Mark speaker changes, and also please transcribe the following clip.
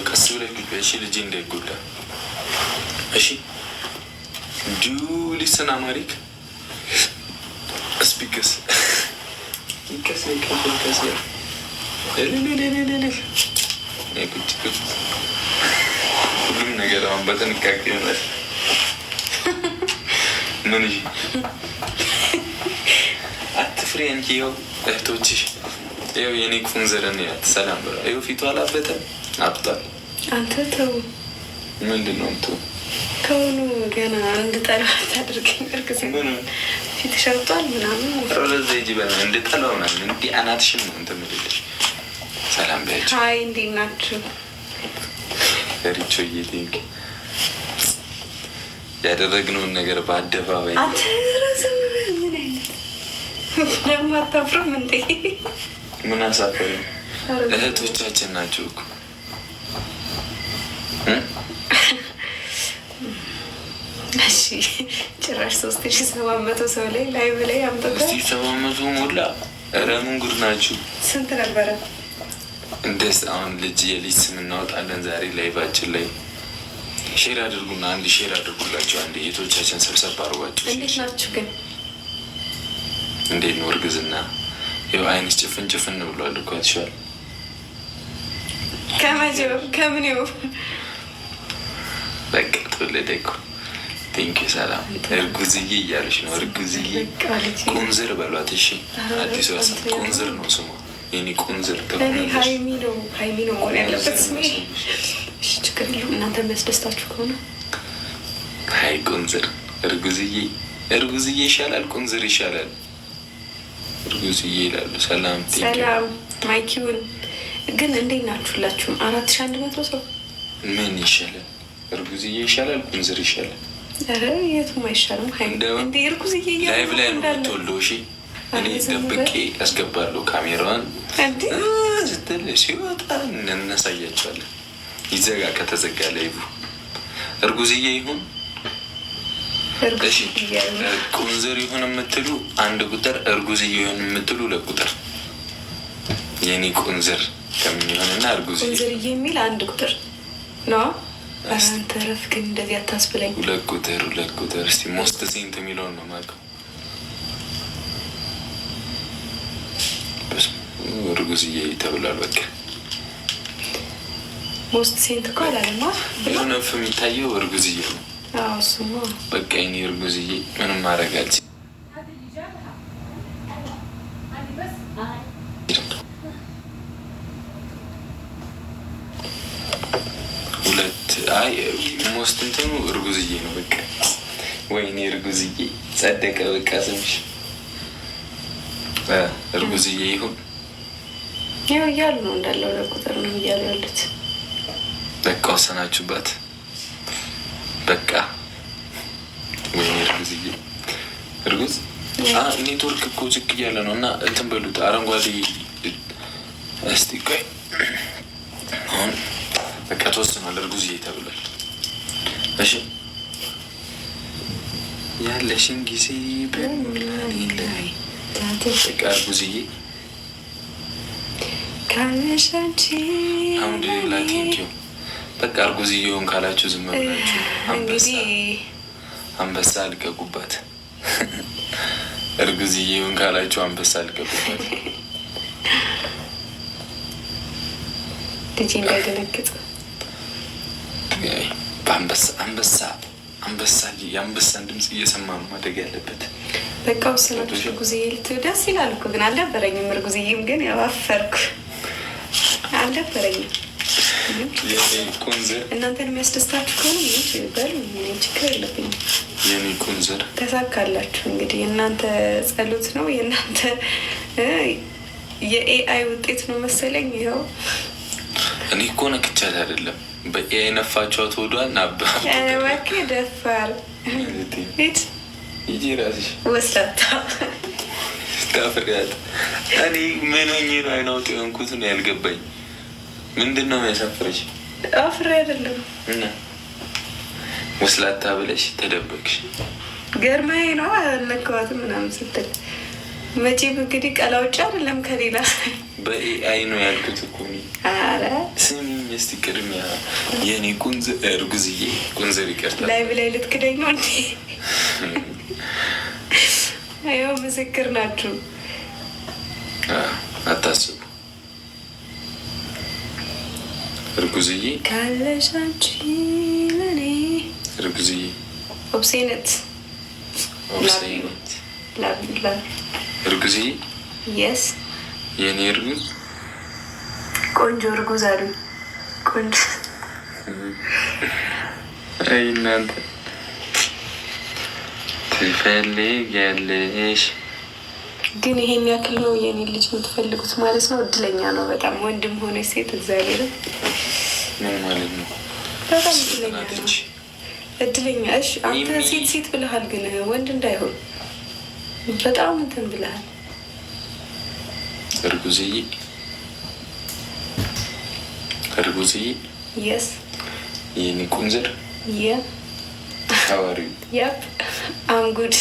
Speaker 1: ቀስ ብለህ ቁጭ በይ እሺ። ልጄ እንዳይጎዳ እሺ። ዱ ሊስን አማሪክ ስፒከስ ይቀስ ሁሉም ነገር አሁን በጥንቃቄ ይሆናል። ምን አትፍሪ አንቺ። ይኸው እህቶችሽ ይኸው የኔ ቁንዝርን ያት ሰላም ብላ ይኸው ፊቱ አላበጠም አብጧል። አንተ ተው ምንድን ነው ምቱ ከሆኑ ገና እንድጠላው አታድርገኝ። እርግዝ ፊትሽ አብጧል ምናምን ለዛ ሂጂ በላ እንድጠላው ምናምን እንዲህ አናትሽን ነው እንትን የምልልሽ። ሰላም በያቸው። ሀይ እንዴት ናችሁ? ሪቾዬ ቴንክ ያደረግነውን ነገር በአደባባይ አትረዝም። ምን አይነት ደግሞ አታፍርም እንዴ? ምን አሳፈሪ እህቶቻችን ናቸው እኮ። እሺ ጭራሽ 3700 ሰው ላይ ላይቭ ላይ አምጥተው 3700 ሞላ። ኧረ ምን ጉድ ናችሁ? ስንት ነበረ? እንደስ አሁን ልጅ የልጅ ስም እናወጣለን ዛሬ ላይቫችን ላይ። ሼር አድርጉና አንድ ሼር አድርጉላቸው። አንድ የቶቻችን ሰብሰብ አድርጓቸው። እንዴት ናችሁ ግን? እንዴት ነው እርግዝና? ይኸው አይንስ ጭፍን ጭፍን ብሏል እኮ ያትሻል። ከመቼው ከምኔው በቃ ተወለደ እኮ። ቴንኪው ሰላም። እርጉዝዬ እያለች ነው። እርጉዝዬ ቁንዝር በሏት እሺ። አዲሱ ያሰም ቁንዝር ነው ስሟ። የኔ ቁንዝር ሀይሚ ነው። ሀይሚ ነው መሆን ያለበት ስሜ። እሺ ችግር የለውም እናንተ የሚያስደስታችሁ ከሆነ። ሀይ ቁንዝር እርጉዝዬ። እርጉዝዬ ይሻላል ቁንዝር ይሻላል? እርጉዝዬ ይላሉ። ሰላም ሰላም። ማይኪውን ግን እንዴት ናችሁላችሁም? 4100 ሰው ምን ይሻላል? እርጉዝዬ ይሻላል ቁንዝር ይሻላል? ኧረ የቱም አይሻልም። እንደ እርጉዝዬ ላይቭ ላይ ነው የምትወልደው። እሺ እኔ ደብቄ ያስገባለሁ ካሜራዋን ስትል ሲወጣ እናሳያቸዋለን። ይዘጋ ከተዘጋ ላይቭ እርጉዝዬ ይሁን እሺ ቁንዝር ይሁን የምትሉ 1 ቁጥር፣ እርጉዝዬ ይሁን የምትሉ 2 ቁጥር። የኔ ቁንዝር ከምን ይሆንና እርጉዝዬ ቁንዝርዬ የሚል 1 ቁጥር ነው። አንተ ረፍ ግን እንደዚህ አታስብለኝ። 2 ቁጥር 2 ቁጥር። እስቲ ሞስት ሴንት የሚለውን ነው የማውቀው። እርጉዝዬ ተብሏል። በቃ ሞስት ሴንት እኮ አላለማ። ነፍ የሚታየው እርጉዝዬ ነው። እሱማ በቃ የኔ እርጉዝዬ ምንም ማድረግ አልችልም። ሞስት እንትኑ እርጉዝዬ ነው። በቃ ወይኔ እርጉዝዬ ጸደቀ። በቃ ስምሽ እርጉዝዬ ይሁን ይኸው እያሉ ነው እንዳለው 2 ቁጥር ነው እያሉ ያሉት። በቃ ወሰናችሁባት። በቃ ወይኔ እርጉዝዬ እርጉዝ ኔትወርክ እኮ ዝቅ እያለ ነው እና እንትን በሉት አረንጓዴ። እስቲ ቆይ አሁን በቃ ተወስኗል። እርጉዝዬ ተብሏል። እሺ ያለሽን ጊዜ በሙላኔ ላይ በቃ እርጉዝዬ ካለሻንቺ አሁን ሌላ ቴንኪው። በቃ እርጉዝዬውን ካላችሁ ዝም ብላችሁ አንበሳ አልቀቁባት። እርጉዝዬውን ካላችሁ አንበሳ አልቀቁባት። ልጅ እንዳይደነግጥ አንበሳ የአንበሳን ድምፅ እየሰማ ነው ማደግ ያለበት። በቃ ወሰናችሁ። እርጉዝዬ ልትው ደስ ይላል እኮ ግን አልነበረኝም። እርጉዝዬም ግን ያዋፈርኩ አልነበረኝም። እናንተን የሚያስደስታችሁ ከሆነ በሉ ችግር የለብኝም። የኔ ቁንዝር ተሳካላችሁ። እንግዲህ የእናንተ ጸሎት ነው የእናንተ የኤአይ ውጤት ነው መሰለኝ። ይኸው እኔ እኮ ነክቻት አይደለም በኤአይ ነፋቸዋት ወዷል ናባ ዋኬ ደፋር ይጂ ራስሽ ወስላታ ስታፍሪያት። እኔ ምን ሆኜ ነው አይናውጥ የሆንኩት ነው ያልገባኝ። ምንድን ነው የሚያሳፍረሽ? አፍሬ አይደለም እና ወስላታ ብለሽ ተደበቅሽ። ገርማዬ ነው አልነካዋትም ምናምን ስትል መቼም እንግዲህ ቀላውጭ አይደለም ከሌላ በኤአይ ነው ያልኩት እኮ። ኧረ ስሚኝ እስቲ ቅድሚያ የኔ እርጉዝዬ ቁንዝር ይቀርታል
Speaker 2: ላይ ብላይ ልትክደኝ ነው እንዴ? አዮ ምስክር ናችሁ።
Speaker 1: አታስቡ እርጉዝዬ
Speaker 2: ካለሽ አንቺ ለኔ
Speaker 1: እርጉዝዬ
Speaker 2: ኦብሴነት ላብላ
Speaker 1: እርጉዝዬ
Speaker 2: የስ
Speaker 1: የኔ እርጉዝ
Speaker 2: ቆንጆ እርጉዝ አሉ። ቆንጆ
Speaker 1: አይ እናንተ ትፈልጊያለሽ
Speaker 2: ግን ይሄን ያክል ነው የኔ ልጅ የምትፈልጉት ማለት ነው። እድለኛ ነው በጣም ወንድም ሆነ ሴት እግዚአብሔር
Speaker 1: ምን ማለት ነው?
Speaker 2: በጣም እድለኛ ነው። እድለኛ እሺ። አንተ ሴት ብለሃል፣ ግን ወንድ እንዳይሆን በጣም እንትን ብለሃል።
Speaker 1: እርጉዝዬ
Speaker 2: የስ
Speaker 1: የኔ ቁንዝር
Speaker 2: የ
Speaker 1: ሀዋሪ
Speaker 2: ያፕ አም ጉድ